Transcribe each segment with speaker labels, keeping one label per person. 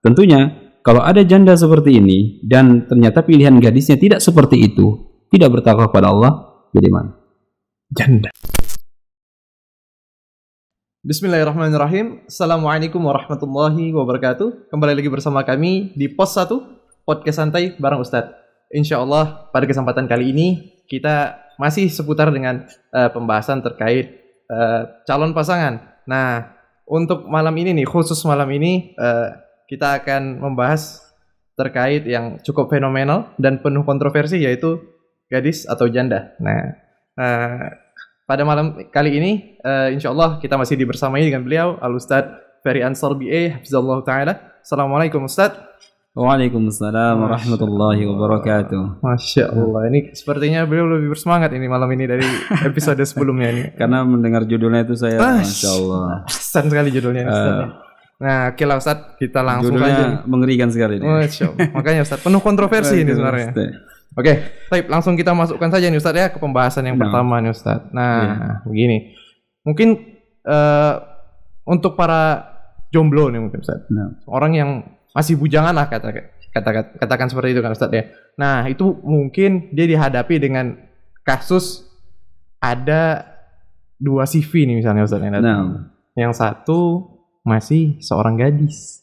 Speaker 1: Tentunya kalau ada janda seperti ini dan ternyata pilihan gadisnya tidak seperti itu, tidak bertakwa kepada Allah, bagaimana?
Speaker 2: Janda. Bismillahirrahmanirrahim. Assalamualaikum warahmatullahi wabarakatuh. Kembali lagi bersama kami di Pos 1 Podcast Santai bareng Ustadz. Insyaallah pada kesempatan kali ini kita masih seputar dengan pembahasan terkait calon pasangan. Nah, untuk malam ini nih, khusus malam ini kita akan membahas terkait yang cukup fenomenal dan penuh kontroversi, yaitu gadis atau janda. Nah, pada malam kali ini, insyaallah kita masih dibersamai dengan beliau, Al-Ustadz Ferry Ansar BA, Hafizallahu Ta'ala. Assalamualaikum Ustadz.
Speaker 1: Waalaikumsalam warahmatullahi wabarakatuh.
Speaker 2: Masya Allah, ini sepertinya beliau lebih bersemangat ini malam ini dari episode sebelumnya ini.
Speaker 1: Karena mendengar judulnya itu saya, Masya Allah.
Speaker 2: Pesan sekali judulnya Ustadz. Nah, oke lah Ustadz, kita langsung
Speaker 1: judulnya
Speaker 2: aja.
Speaker 1: Mengerikan sekali.
Speaker 2: Masya Allah. Makanya Ustadz, penuh kontroversi ini sebenarnya. Oke, baik, langsung kita masukkan saja nih Ustadz ya ke pembahasan yang pertama nih Ustadz. Nah, begini. Mungkin untuk para jomblo nih mungkin Ustadz. Orang yang masih bujangan lah katakan seperti itu kan Ustadz ya. Nah, itu mungkin dia dihadapi dengan kasus ada 2 CV nih misalnya Ustadz ya. Yang satu masih seorang gadis.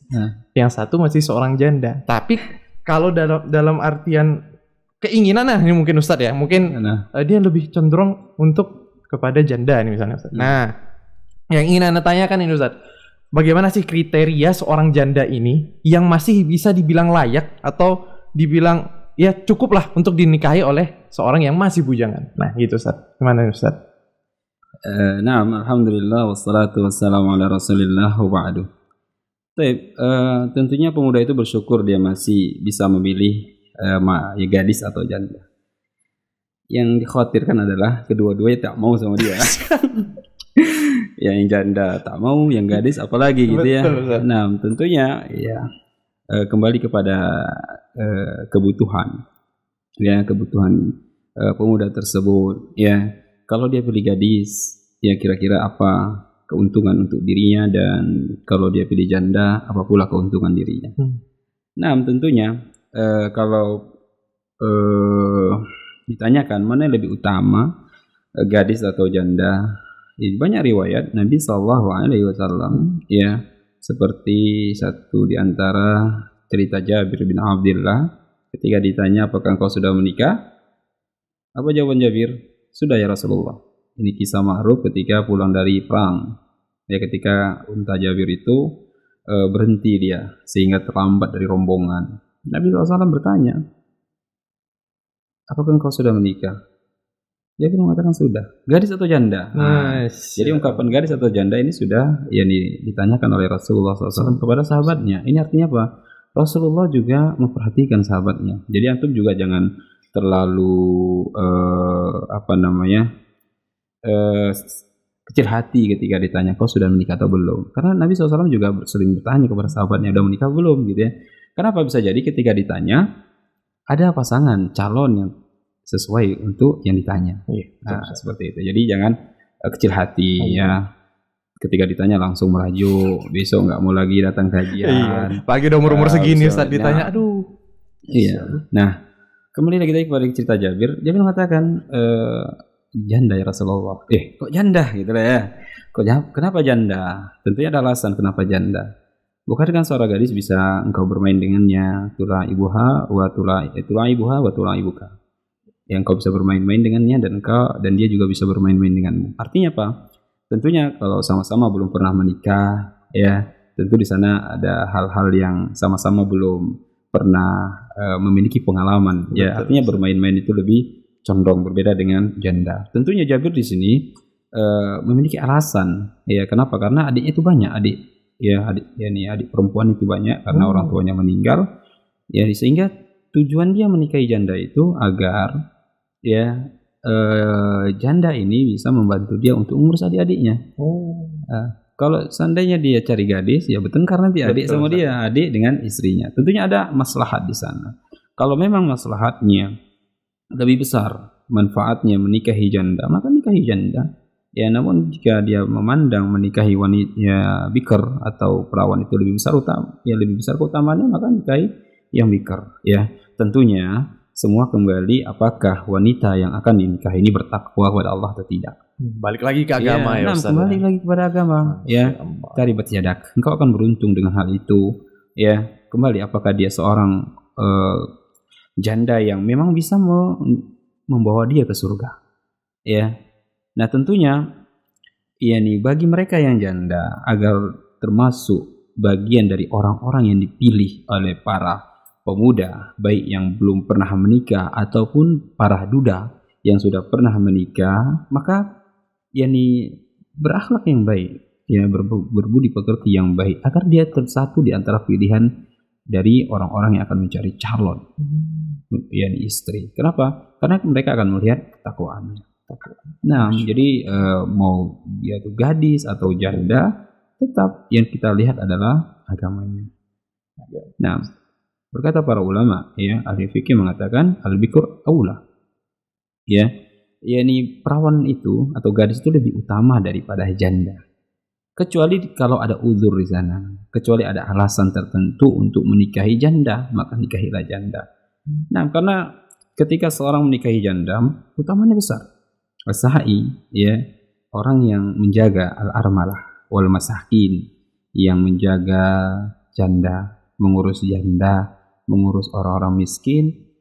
Speaker 2: Yang satu masih seorang janda. Tapi kalau dalam artian keinginan ini mungkin Ustadz ya, mungkin dia lebih cenderung untuk kepada janda nih misalnya Ustadz. Nah, yang ingin Anda tanyakan ini Ustadz, bagaimana sih kriteria seorang janda ini yang masih bisa dibilang layak atau dibilang ya cukup lah untuk dinikahi oleh seorang yang masih bujangan? Nah, gitu Ustadz. Gimana Ustadz?
Speaker 1: Alhamdulillah wassalatu wassalamu ala rasulillah wa ba'du. Tentunya pemuda itu bersyukur dia masih bisa memilih ya gadis atau janda. Yang dikhawatirkan adalah kedua-duanya tak mau sama dia. Yang janda tak mau, yang gadis apalagi gitu ya. Nah, tentunya ya kembali kepada kebutuhan pemuda tersebut ya. Kalau dia pilih gadis, ya kira-kira apa keuntungan untuk dirinya, dan kalau dia pilih janda, apa pula keuntungan dirinya. Nah, tentunya kalau ditanyakan mana yang lebih utama, gadis atau janda, banyak riwayat Nabi SAW ya, seperti satu di antara cerita Jabir bin Abdullah ketika ditanya apakah engkau sudah menikah, apa jawaban Jabir? Sudah ya Rasulullah. Ini kisah ma'ruf ketika pulang dari perang. Ya, ketika unta Jabir itu berhenti dia sehingga terlambat dari rombongan. Nabi SAW bertanya, apakah engkau sudah menikah? Jabir mengatakan sudah. Gadis atau janda? Jadi ungkapan gadis atau janda ini sudah ditanyakan oleh Rasulullah SAW kepada sahabatnya. Ini artinya apa? Rasulullah juga memperhatikan sahabatnya. Jadi antum juga jangan terlalu kecil hati ketika ditanya kau sudah menikah atau belum. Karena Nabi SAW juga sering bertanya kepada sahabatnya, udah menikah belum gitu ya. Kenapa? Bisa jadi ketika ditanya ada pasangan calon yang sesuai untuk yang ditanya. Seperti itu. Jadi jangan kecil hati ya. Ketika ditanya langsung merajuk, besok nggak mau lagi datang kajian.
Speaker 2: Pagi udah umur segini saat ditanya, aduh.
Speaker 1: Iya. Nah, kembali lagi kepada cerita Jabir. Jabir mengatakan janda ya Rasulullah. Kok janda gitu lah ya. Kenapa janda? Tentunya ada alasan kenapa janda. Bukan dengan seorang gadis bisa engkau bermain dengannya, tula ibuha wa tula ibuka. Yang engkau bisa bermain-main dengannya dan dia juga bisa bermain-main denganmu. Artinya apa? Tentunya kalau sama-sama belum pernah menikah ya, tentu di sana ada hal-hal yang sama-sama belum pernah memiliki pengalaman. Ya, artinya bermain-main itu lebih condong berbeda dengan janda. Tentunya Jabir di sini memiliki alasan. Ya, kenapa? Karena adiknya itu banyak, adik perempuan itu banyak karena orang tuanya meninggal. Ya, sehingga tujuan dia menikahi janda itu agar ya janda ini bisa membantu dia untuk mengurus adik-adiknya. Kalau seandainya dia cari gadis, ya bertengkar nanti adik sama dia, adik dengan istrinya. Tentunya ada maslahat di sana. Kalau memang maslahatnya lebih besar, manfaatnya menikahi janda, maka nikahi janda. Ya, namun jika dia memandang menikahi wanita ya, bikr atau perawan itu lebih besar lebih besar keutamaannya, maka nikahi yang bikr. Ya, tentunya semua kembali apakah wanita yang akan dinikahi ini bertakwa kepada Allah atau tidak.
Speaker 2: Balik lagi ke agama ya Ustaz.
Speaker 1: Kembali lagi kepada agama. Ya, taribat yadak. Engkau akan beruntung dengan hal itu. Ya, kembali apakah dia seorang janda yang memang bisa membawa dia ke surga. Ya. Nah, tentunya bagi mereka yang janda agar termasuk bagian dari orang-orang yang dipilih oleh para pemuda baik yang belum pernah menikah ataupun para duda yang sudah pernah menikah, maka berakhlak yang baik, berbudi pekerti yang baik agar dia tersatu di antara pilihan dari orang-orang yang akan mencari calon istri. Kenapa? Karena mereka akan melihat ketakwaannya. Nah, jadi mau dia tuh gadis atau janda, tetap yang kita lihat adalah agamanya. Nah, berkata para ulama, ya, ahli fikih mengatakan al-bikr aula. Ya, perawan itu atau gadis itu lebih utama daripada janda. Kecuali kalau ada uzur di sana, kecuali ada alasan tertentu untuk menikahi janda, maka nikahilah janda. Nah, karena ketika seorang menikahi janda, utamanya besar. As-sa'i, ya, orang yang menjaga al-armalah wal masakin, yang menjaga janda, mengurus janda, mengurus orang-orang miskin,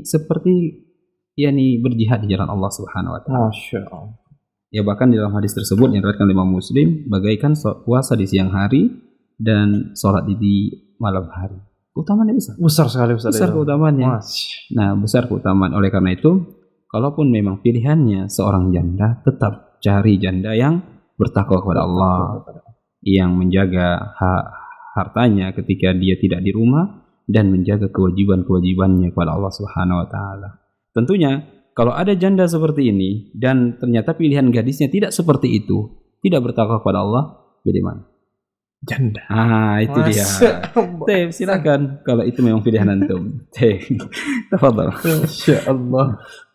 Speaker 1: seperti berjihad di jalan Allah Subhanahu wa taala. Masyaallah. Ya, bahkan di dalam hadis tersebut yang diriwayatkan Imam Muslim, bagaikan puasa di siang hari dan sholat di malam hari. Keutamaannya besar. Besar sekali besar keutamaannya. Nah, besar keutamaan. Oleh karena itu, kalaupun memang pilihannya seorang janda, tetap cari janda yang bertakwa kepada Allah, yang menjaga hartanya ketika dia tidak di rumah dan menjaga kewajiban-kewajibannya kepada Allah Subhanahu wa taala. Tentunya kalau ada janda seperti ini dan ternyata pilihan gadisnya tidak seperti itu, tidak bertakwa kepada Allah, bagaimana? Janda. Itu dia. Teh, silakan kalau itu memang pilihan antum. Teh. Tafadhol.
Speaker 2: Insyaallah.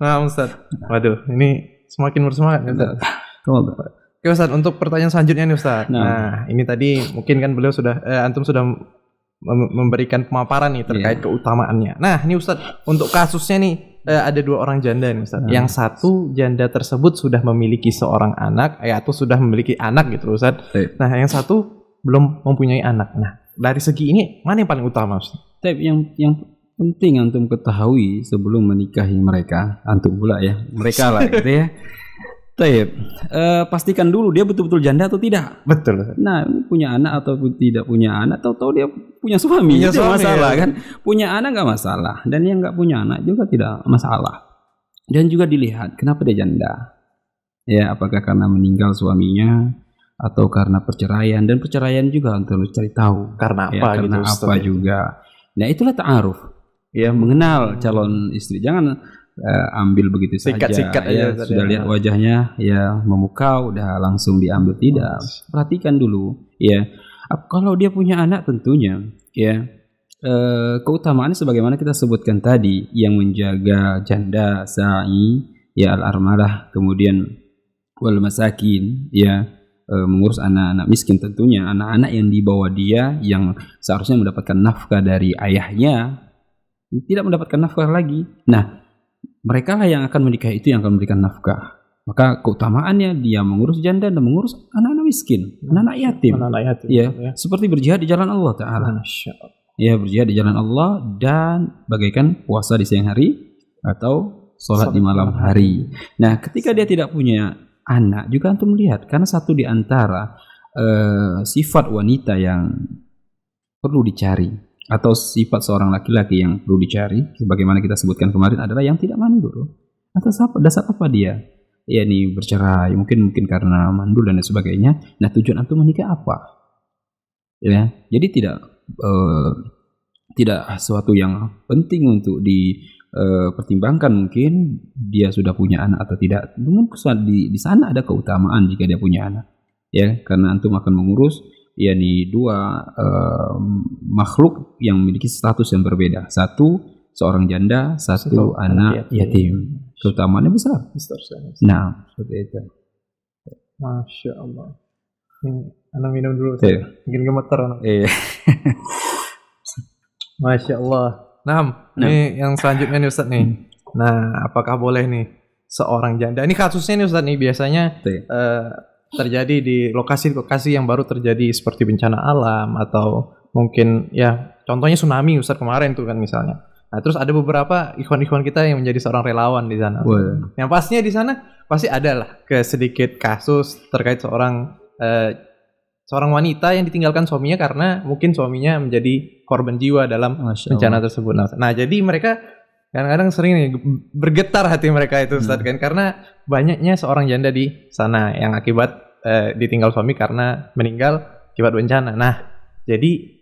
Speaker 2: Nah, Ustaz. Waduh, ini semakin bersemangat ya, Ustaz. Tafadhol. Oke, Ustaz, untuk pertanyaan selanjutnya nih, Ustaz. Nah, ini tadi mungkin kan beliau sudah antum sudah memberikan pemaparan nih terkait keutamaannya. Nah, ini Ustaz, untuk kasusnya nih ada dua orang janda nih, Ustaz. Yang satu janda tersebut sudah memiliki seorang anak atau sudah memiliki anak gitu, Ustaz. Nah, yang satu belum mempunyai anak. Nah, dari segi ini mana yang paling utama, Ustaz?
Speaker 1: Yang penting antum ketahui sebelum menikahi mereka, antum pula ya, mereka lah gitu ya. Pastikan dulu dia betul-betul janda atau tidak. Betul. Nah, ini punya anak atau tidak punya anak, tahu-tahu dia punya suami, itu masalah kan? Punya anak nggak masalah, dan yang nggak punya anak juga tidak masalah. Dan juga dilihat kenapa dia janda. Ya, apakah karena meninggal suaminya atau karena perceraian, dan perceraian juga untuk cari tahu karena apa, karena gitu, apa juga. Nah, itulah ta'aruf, ya, mengenal calon istri. Jangan ambil begitu saja. Sikat ya, sudah lihat wajahnya, ya, memukau, udah langsung diambil, tidak. Perhatikan dulu, ya. Kalau dia punya anak, tentunya, ya, keutamaannya sebagaimana kita sebutkan tadi, yang menjaga janda, sa'i, ya, al-armalah, kemudian wal masakin, ya, mengurus anak-anak miskin, tentunya anak-anak yang dibawa dia yang seharusnya mendapatkan nafkah dari ayahnya tidak mendapatkan nafkah lagi. Nah, mereka lah yang akan menikahi itu yang akan memberikan nafkah. Maka keutamaannya dia mengurus janda dan mengurus anak-anak miskin, anak-anak yatim. Ya, seperti berjihad di jalan Allah Ta'ala. Ya, berjihad di jalan Allah dan bagaikan puasa di siang hari atau sholat di malam hari. Nah, ketika dia tidak punya anak, juga antum melihat, karena satu di antara sifat wanita yang perlu dicari atau sifat seorang laki-laki yang perlu dicari, sebagaimana kita sebutkan kemarin, adalah yang tidak mandul. Atas dasar apa dia? Ya, ini bercerai, mungkin karena mandul dan sebagainya. Nah, tujuan antum menikah apa? Ya, jadi tidak sesuatu yang penting untuk pertimbangkan mungkin dia sudah punya anak atau tidak. Namun di sana ada keutamaan jika dia punya anak, ya, karena antum akan mengurus dua makhluk yang memiliki status yang berbeda. Satu seorang janda, satu anak yatim. Keutamaannya besar. Nah, seperti itu.
Speaker 2: Masya Allah. Ini anak minum dulu.
Speaker 1: Iya.
Speaker 2: Mungkin gemeter anak.
Speaker 1: Iya.
Speaker 2: Masya Allah. Nah, ini yang selanjutnya nih Ustaz nih. Nah, apakah boleh nih seorang janda? Ini kasusnya nih Ustaz nih biasanya terjadi di lokasi-lokasi yang baru terjadi seperti bencana alam atau mungkin ya contohnya tsunami Ustaz kemarin tuh kan misalnya. Nah, terus ada beberapa ikhwan-ikhwan kita yang menjadi seorang relawan di sana. Yang pastinya di sana pasti ada lah sedikit kasus terkait seorang wanita yang ditinggalkan suaminya karena mungkin suaminya menjadi korban jiwa dalam bencana tersebut. Nah, jadi mereka kadang-kadang sering nih bergetar hati mereka itu Ustaz kan karena banyaknya seorang janda di sana yang akibat ditinggal suami karena meninggal akibat bencana. Nah, jadi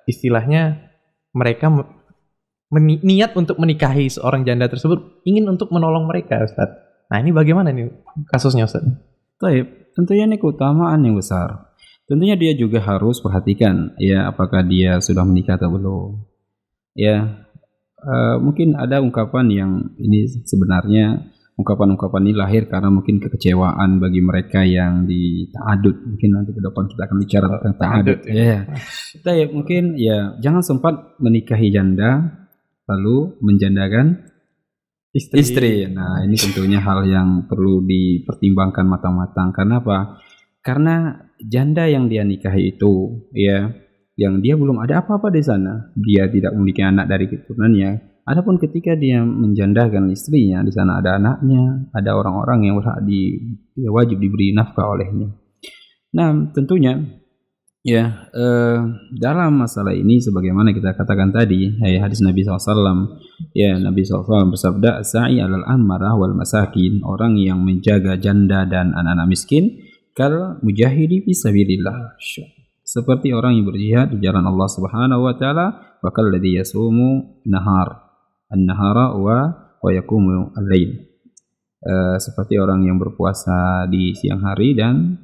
Speaker 2: istilahnya mereka niat untuk menikahi seorang janda tersebut ingin untuk menolong mereka Ustaz. Nah, ini bagaimana nih kasusnya Ustaz?
Speaker 1: Baik, tentunya ini keutamaan yang besar. Tentunya dia juga harus perhatikan ya apakah dia sudah menikah atau belum. Ya, mungkin ada ungkapan yang ini sebenarnya ungkapan-ungkapan ini lahir karena mungkin kekecewaan bagi mereka yang di ta'adud. Mungkin nanti ke depan kita akan bicara tentang ta'adud. Ya. Kita mungkin ya jangan sempat menikahi janda lalu menjandakan istri. Nah, ini tentunya hal yang perlu dipertimbangkan matang-matang. Karena apa? Karena janda yang dia nikahi itu ya yang dia belum ada apa-apa di sana, dia tidak memiliki anak dari keturunannya. Adapun ketika dia menjandakan istrinya, di sana ada anaknya, ada orang-orang yang wajib diberi nafkah olehnya. Nah, tentunya ya dalam masalah ini sebagaimana kita katakan tadi, hadis Nabi SAW, ya Nabi SAW bersabda, sa'i alal ammarah wal masakin, orang yang menjaga janda dan anak-anak miskin, kal mujahidi fi sabilillah, seperti orang yang berjihad di jalan Allah Subhanahu wa taala, wa kalladzi yasumu an-nahara wa yaqumu al-lail, seperti orang yang berpuasa di siang hari dan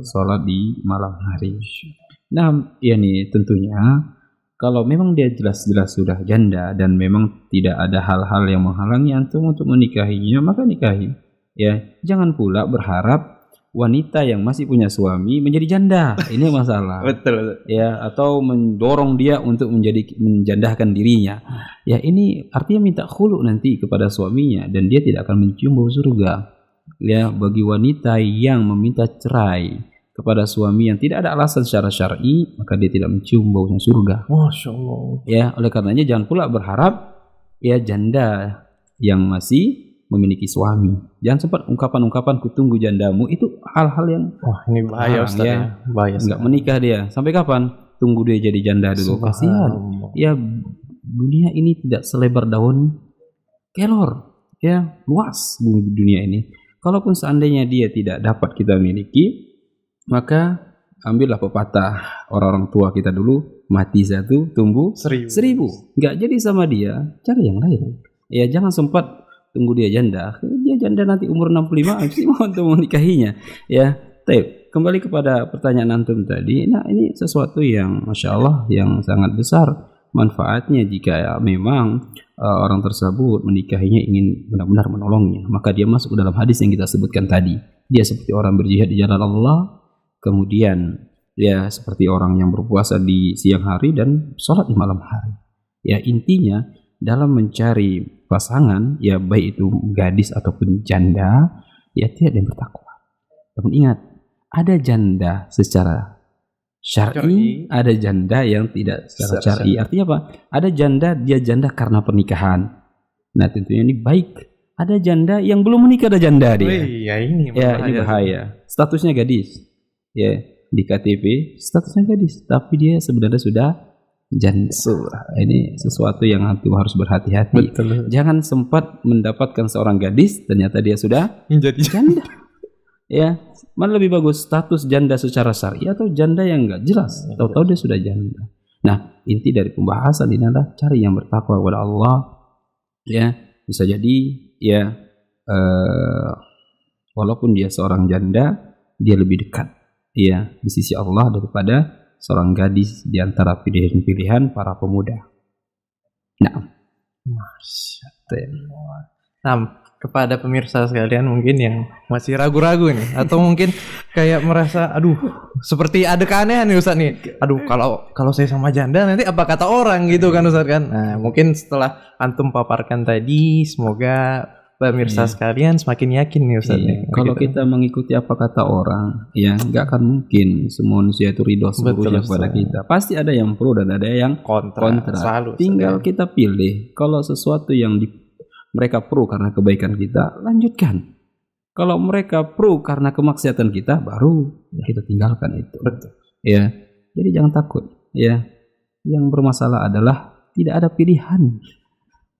Speaker 1: salat di malam hari. Nah, ini tentunya kalau memang dia jelas-jelas sudah janda dan memang tidak ada hal-hal yang menghalangi antum untuk menikahinya, maka nikahi. Ya, jangan pula berharap wanita yang masih punya suami menjadi janda. Ini masalah.
Speaker 2: Betul.
Speaker 1: Ya, atau mendorong dia untuk menjandahkan dirinya. Ya, ini artinya minta khulu nanti kepada suaminya dan dia tidak akan mencium bau surga. Ya, bagi wanita yang meminta cerai kepada suami yang tidak ada alasan secara syar'i, maka dia tidak mencium baunya surga.
Speaker 2: Masya Allah.
Speaker 1: Ya, oleh karenanya jangan pula berharap ya janda yang masih memiliki suami. Jangan sempat ungkapan-ungkapan kutunggu jandamu, itu hal-hal yang
Speaker 2: ini bahaya Ustaz ya. Bahaya.
Speaker 1: Enggak menikah dia. Sampai kapan? Tunggu dia jadi janda dulu. Kasihan. Ya, dunia ini tidak selebar daun kelor. Ya, luas bumi dunia ini. Kalaupun seandainya dia tidak dapat kita miliki, maka ambillah pepatah orang-orang tua kita dulu, mati satu, tumbuh 1000. Enggak jadi sama dia, cari yang lain. Ya, jangan sempat tunggu dia janda nanti umur 65 sih mau untuk menikahinya. Ya, kembali kepada pertanyaan antum tadi. Nah, ini sesuatu yang Masya Allah yang sangat besar manfaatnya jika memang orang tersebut menikahinya ingin benar-benar menolongnya, maka dia masuk ke dalam hadis yang kita sebutkan tadi. Dia seperti orang berjihad di jalan Allah, kemudian ya seperti orang yang berpuasa di siang hari dan sholat di malam hari. Ya, intinya dalam mencari pasangan, ya baik itu gadis ataupun janda, ya tidak ada yang bertakwa. Namun ingat, ada janda secara syar'i, ada janda yang tidak secara syar'i. Artinya apa? Ada janda, dia janda karena pernikahan. Nah, tentunya ini baik. Ada janda yang belum menikah, ada janda dia.
Speaker 2: Ini
Speaker 1: bahaya. Statusnya gadis. Ya, di KTP statusnya gadis, tapi dia sebenarnya sudah janda. Ini sesuatu yang antum harus berhati-hati.
Speaker 2: Betul.
Speaker 1: Jangan sempat mendapatkan seorang gadis ternyata dia sudah
Speaker 2: menjadi
Speaker 1: janda. Ya, mana lebih bagus status janda secara syar'i atau janda yang enggak jelas? Tahu-tahu dia sudah janda. Nah, inti dari pembahasan ini adalah cari yang bertakwa kepada Allah. Ya, bisa jadi ya walaupun dia seorang janda, dia lebih dekat ya di sisi Allah daripada seorang gadis di antara pilihan-pilihan para pemuda. Nah,
Speaker 2: Nah, kepada pemirsa sekalian mungkin yang masih ragu-ragu nih, atau mungkin kayak merasa aduh seperti ada keanehan nih Ustaz nih, aduh kalau saya sama janda nanti apa kata orang gitu kan Ustaz kan. Nah mungkin setelah antum paparkan tadi, semoga pemirsa sekalian semakin yakin nih Ustaz nih.
Speaker 1: Kalau kita mengikuti apa kata orang, ya nggak akan mungkin semua manusia itu ridho seluruhnya kepada kita. Pasti ada yang pro dan ada yang kontra.
Speaker 2: Selalu,
Speaker 1: tinggal kita pilih. Kalau sesuatu yang mereka pro karena kebaikan kita, lanjutkan. Kalau mereka pro karena kemaksiatan kita, baru kita tinggalkan itu.
Speaker 2: Betul.
Speaker 1: Ya, jadi jangan takut. Ya, yang bermasalah adalah tidak ada pilihan.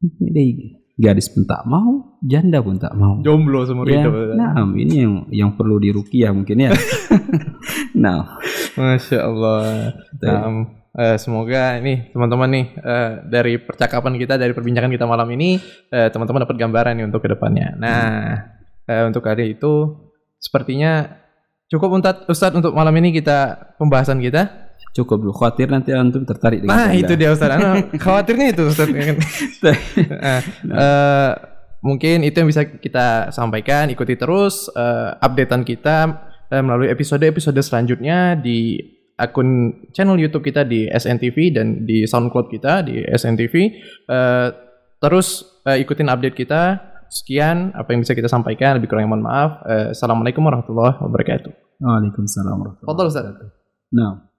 Speaker 1: Jadi gadis pun tak mau, janda pun tak mau.
Speaker 2: Jomblo seumur hidup.
Speaker 1: Nah, ini yang perlu diruqyah mungkin ya. Nah,
Speaker 2: Masya Allah. Semoga nih teman-teman nih dari percakapan kita, dari perbincangan kita malam ini, teman-teman dapat gambaran nih untuk kedepannya. Nah, untuk hari itu sepertinya cukup Ustadz untuk malam ini pembahasan kita.
Speaker 1: Cukup dulu, khawatir nanti antum tertarik dengan
Speaker 2: janda. Itu dia Ustadz. Khawatirnya itu Ustadz. Mungkin itu yang bisa kita sampaikan. Ikuti terus updatean kita melalui episode-episode selanjutnya di akun channel YouTube kita di SNTV dan di SoundCloud kita di SNTV. Terus ikutin update kita. Sekian apa yang bisa kita sampaikan. Lebih kurang mohon maaf. Assalamualaikum warahmatullahi wabarakatuh.
Speaker 1: Waalaikumsalam warahmatullahi wabarakatuh.
Speaker 2: Fadhal Ustaz.
Speaker 1: Nah.